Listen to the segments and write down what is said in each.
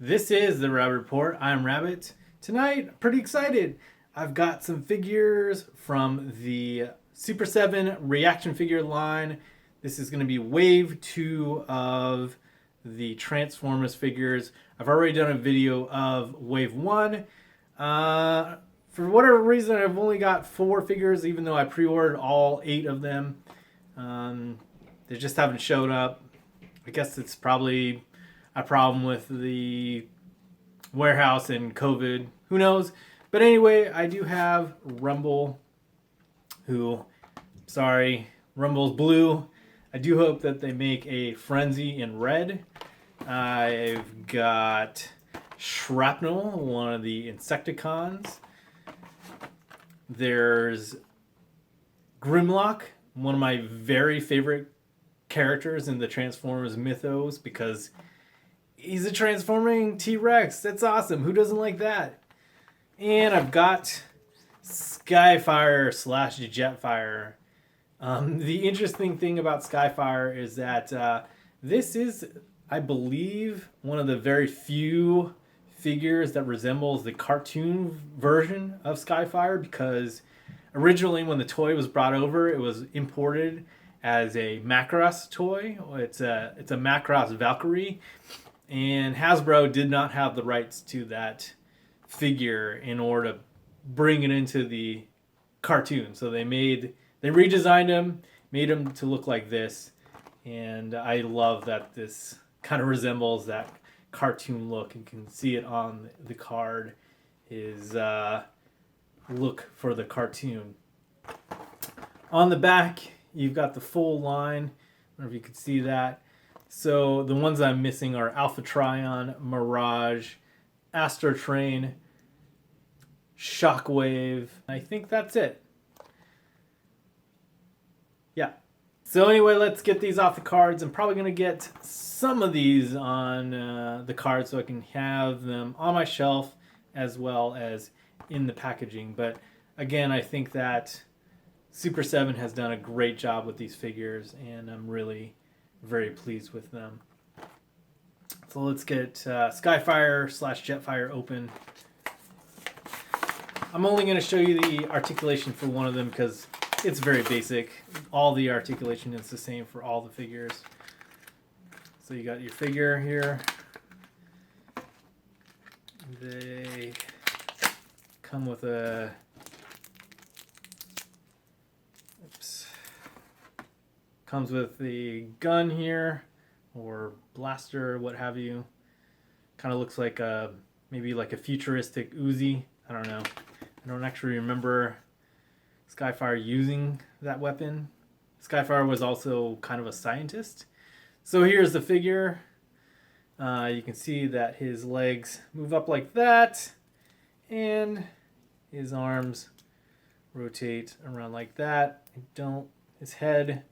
This is the Rabbit Report. I'm Rabbit. Tonight, pretty excited. I've got some figures from the Super 7 Re-Action figure line. This is going to be wave 2 of the Transformers figures. I've already done a video of wave 1. For whatever reason, I've only got 4 figures, even though I pre-ordered all 8 of them. They just haven't showed up. I guess it's probably a problem with the warehouse and COVID. Who knows? But anyway, I do have Rumble, Rumble's blue. I do hope that they make a Frenzy in red. I've got Shrapnel, one of the Insecticons. There's Grimlock, one of my very favorite characters in the Transformers mythos because he's a transforming T-Rex. That's awesome. Who doesn't like that? And I've got Skyfire slash Jetfire. The interesting thing about Skyfire is that this is, I believe, one of the very few figures that resembles the cartoon version of Skyfire, because originally when the toy was brought over, it was imported as a Macross toy. It's a Macross Valkyrie, and Hasbro did not have the rights to that figure in order to bring it into the cartoon. So they redesigned him, made him to look like this, and I love that this kind of resembles that cartoon look. You can see it on the card, his look for the cartoon. On the back, you've got the full line. I don't know if you can see that. So the ones I'm missing are Alpha Trion, Mirage, Astro Train, Shockwave. I think that's it. Yeah. So anyway, let's get these off the cards. I'm probably going to get some of these on the cards so I can have them on my shelf as well as in the packaging. But again, I think that Super 7 has done a great job with these figures, and I'm really very pleased with them. So let's get Skyfire slash Jetfire open. I'm only going to show you the articulation for one of them because it's very basic. All the articulation is the same for all the figures. So you got your figure here. They come with a comes with the gun here, or blaster, what have you. Kind of looks like maybe like a futuristic Uzi. I don't know. I don't actually remember Skyfire using that weapon. Skyfire was also kind of a scientist. So here's the figure. You can see that his legs move up like that, and his arms rotate around like that. His head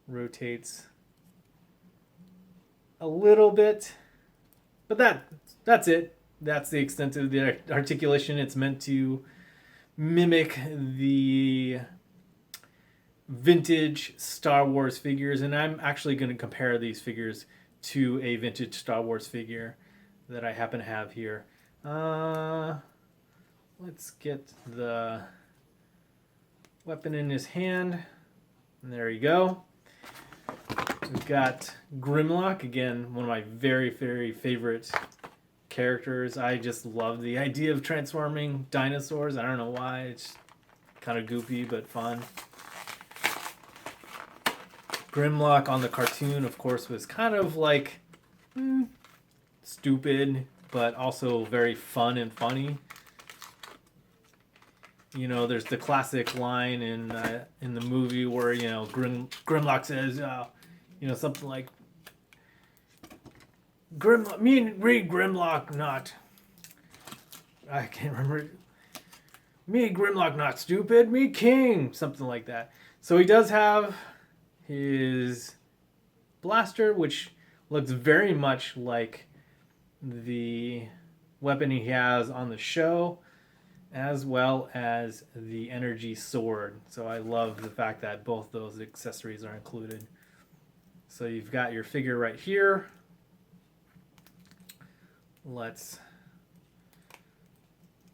rotates a little bit, but that's it. That's the extent of the articulation. It's meant to mimic the vintage Star Wars figures, and I'm actually going to compare these figures to a vintage Star Wars figure that I happen to have here. Let's get the weapon in his hand, and there you go. We've got Grimlock, again, one of my very, very favorite characters. I just love the idea of transforming dinosaurs. I don't know why. It's kind of goofy but fun. Grimlock on the cartoon, of course, was kind of like stupid, but also very fun and funny. You know, there's the classic line in the movie where, you know, Grimlock says, something like, me and Reed Grimlock not, I can't remember, me Grimlock not stupid, me king, something like that. So he does have his blaster, which looks very much like the weapon he has on the show, as well as the energy sword. So I love the fact that both those accessories are included. So you've got your figure right here. Let's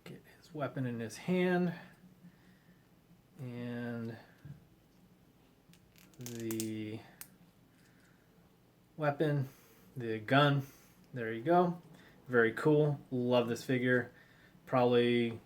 get his weapon in his hand. And the weapon, the gun, there you go. Very cool. Love this figure. Probably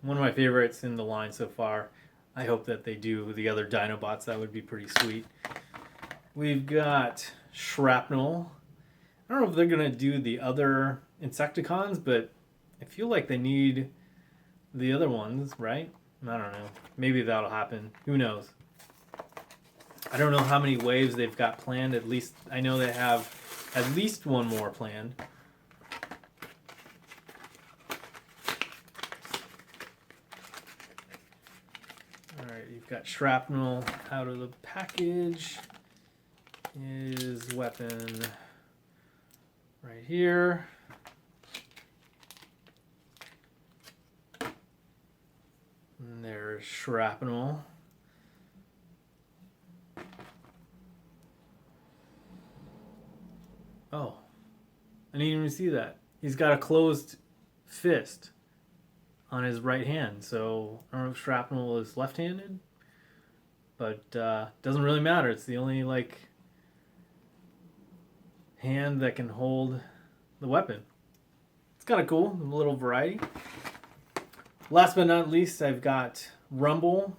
one of my favorites in the line so far. I hope that they do the other Dinobots. That would be pretty sweet. We've got Shrapnel. I don't know if they're going to do the other Insecticons, but I feel like they need the other ones, right? I don't know. Maybe that'll happen. Who knows? I don't know how many waves they've got planned. At least I know they have at least one more planned. Alright, you've got Shrapnel out of the package. His weapon right here. And there's Shrapnel. Oh, I didn't even see that. He's got a closed fist on his right hand, so I don't know if Shrapnel is left-handed, but doesn't really matter. It's the only hand that can hold the weapon. It's kind of cool, a little variety. Last but not least, I've got Rumble.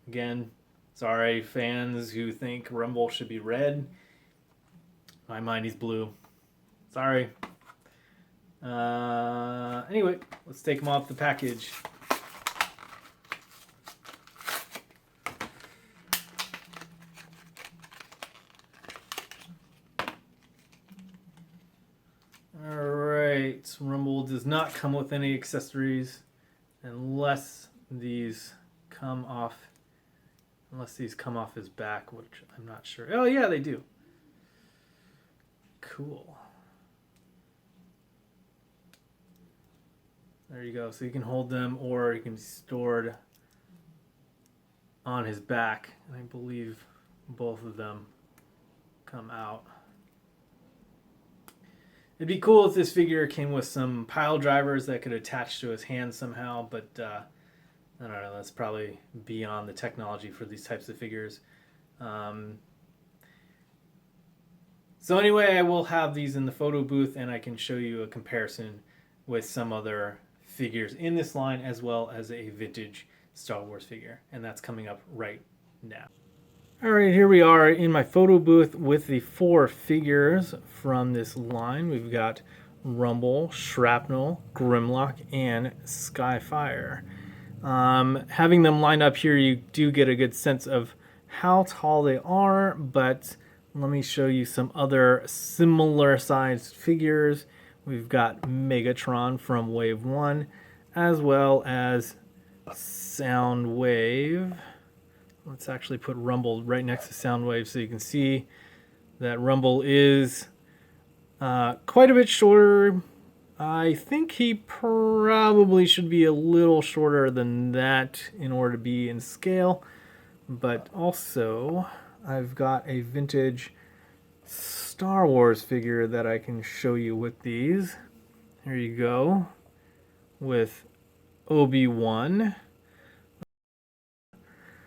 Again, sorry fans who think Rumble should be red. In my mind, he's blue. Sorry. Anyway, let's take him off the package. Alright, Rumble does not come with any accessories unless these come off his back, which I'm not sure. Oh yeah, they do. Cool. There you go. So you can hold them, or you can be stored on his back. And I believe both of them come out. It'd be cool if this figure came with some pile drivers that could attach to his hand somehow, but I don't know. That's probably beyond the technology for these types of figures. So anyway, I will have these in the photo booth, and I can show you a comparison with some other figures in this line, as well as a vintage Star Wars figure, and that's coming up right now. All right, here we are in my photo booth with the 4 figures from this line. We've got Rumble, Shrapnel, Grimlock, and Skyfire. Having them lined up here, you do get a good sense of how tall they are, but let me show you some other similar sized figures. We've got Megatron from Wave 1, as well as Soundwave. Let's actually put Rumble right next to Soundwave so you can see that Rumble is quite a bit shorter. I think he probably should be a little shorter than that in order to be in scale. But also, I've got a vintage Star Wars figure that I can show you with these. Here you go, with Obi-Wan.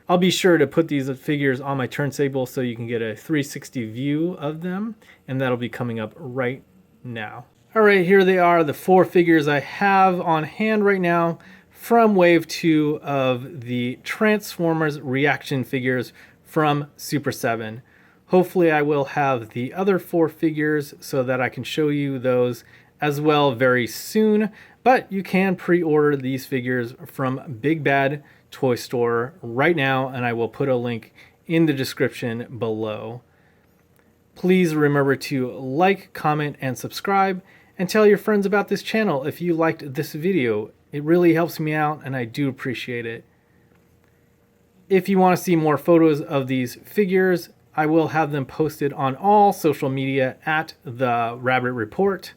I'll be sure to put these figures on my turntable so you can get a 360 view of them, and that'll be coming up right now. All right, here they are, the 4 figures I have on hand right now from Wave 2 of the Transformers Re-Action figures from Super 7. Hopefully I will have the other 4 figures so that I can show you those as well very soon, but you can pre-order these figures from Big Bad Toy Store right now, and I will put a link in the description below. Please remember to like, comment, and subscribe, and tell your friends about this channel if you liked this video. It really helps me out, and I do appreciate it. If you want to see more photos of these figures, I will have them posted on all social media at the Rabbit Report.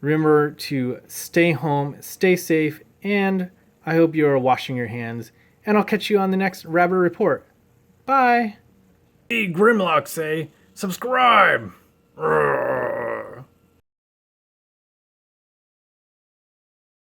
Remember to stay home, stay safe, and I hope you are washing your hands. And I'll catch you on the next Rabbit Report. Bye! Hey, Grimlock say, subscribe! Urgh.